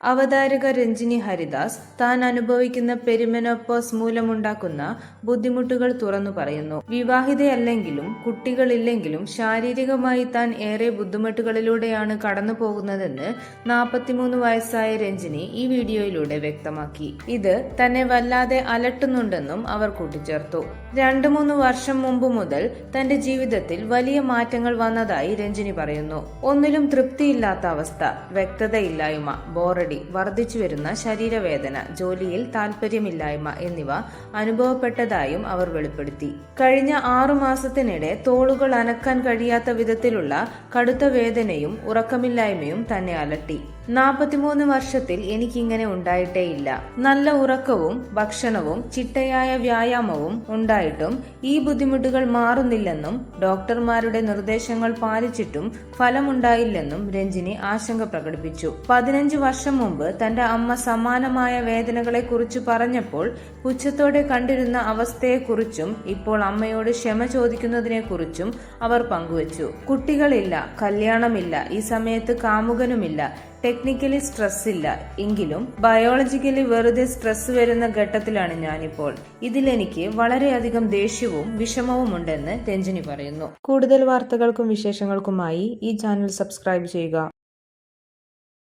അവതാരക രഞ്ജിനി ഹരിദാസ് താൻ അനുഭവിക്കുന്ന പെരിമെനോപ്പോസ് മൂലമുണ്ടാക്കുന്ന ബുദ്ധിമുട്ടുകൾ തുറന്നു പറയുന്നു. വിവാഹിതയല്ലെങ്കിലും കുട്ടികളില്ലെങ്കിലും ശാരീരികമായി താൻ ഏറെ ബുദ്ധിമുട്ടുകളിലൂടെയാണ് കടന്നു പോകുന്നതെന്ന് 43 വയസ്സായ രഞ്ജിനി ഈ വീഡിയോയിലൂടെ വ്യക്തമാക്കി. ഇത് തന്നെ വല്ലാതെ അലട്ടുന്നുണ്ടെന്നും അവർ കൂട്ടിച്ചേർത്തു. 2-3 വർഷം മുമ്പ് മുതൽ തന്റെ ജീവിതത്തിൽ വലിയ മാറ്റങ്ങൾ വന്നതായി രഞ്ജിനി പറയുന്നു. ഒന്നിലും തൃപ്തിയില്ലാത്ത അവസ്ഥ, വ്യക്തതയില്ലായ്മ, ബോറടി, വർദ്ധിച്ചു വരുന്ന ശരീരവേദന, ജോലിയിൽ താല്പര്യമില്ലായ്മ എന്നിവ അനുഭവപ്പെട്ടതായും അവർ വെളിപ്പെടുത്തി. കഴിഞ്ഞ 6 മാസത്തിനിടെ തോളുകൾ അനക്കാൻ കഴിയാത്ത വിധത്തിലുള്ള കടുത്ത വേദനയും ഉറക്കമില്ലായ്മയും തന്നെ അലട്ടി. 43 വർഷത്തിൽ എനിക്കിങ്ങനെ ഉണ്ടായിട്ടേയില്ല. നല്ല ഉറക്കവും ഭക്ഷണവും ചിട്ടയായ വ്യായാമവും ഉണ്ടായിട്ടും ഈ ബുദ്ധിമുട്ടുകൾ മാറുന്നില്ലെന്നും ഡോക്ടർമാരുടെ നിർദ്ദേശങ്ങൾ പാലിച്ചിട്ടും ഫലമുണ്ടായില്ലെന്നും രഞ്ജിനി ആശങ്ക പ്രകടിപ്പിച്ചു. 15 വർഷം മുമ്പ് തന്റെ അമ്മ സമാനമായ വേദനകളെ കുറിച്ച് പറഞ്ഞപ്പോൾ പുച്ഛത്തോടെ കണ്ടിരുന്ന അവസ്ഥയെക്കുറിച്ചും ഇപ്പോൾ അമ്മയോട് ക്ഷമ ചോദിക്കുന്നതിനെ കുറിച്ചും അവർ പങ്കുവച്ചു. കുട്ടികളില്ല, കല്യാണമില്ല, ഈ സമയത്ത് കാമുകനുമില്ല, ടെക്നിക്കലി സ്ട്രെസ് ഇല്ല, എങ്കിലും ബയോളജിക്കലി വെറുതെ സ്ട്രെസ് വരുന്ന ഘട്ടത്തിലാണ് ഞാനിപ്പോൾ. ഇതിലെനിക്ക് വളരെയധികം ദേഷ്യവും വിഷമവും ഉണ്ടെന്ന് രഞ്ജിനി പറയുന്നു. കൂടുതൽ വാർത്തകൾക്കും വിശേഷങ്ങൾക്കുമായി ഈ ചാനൽ സബ്സ്ക്രൈബ് ചെയ്യുക.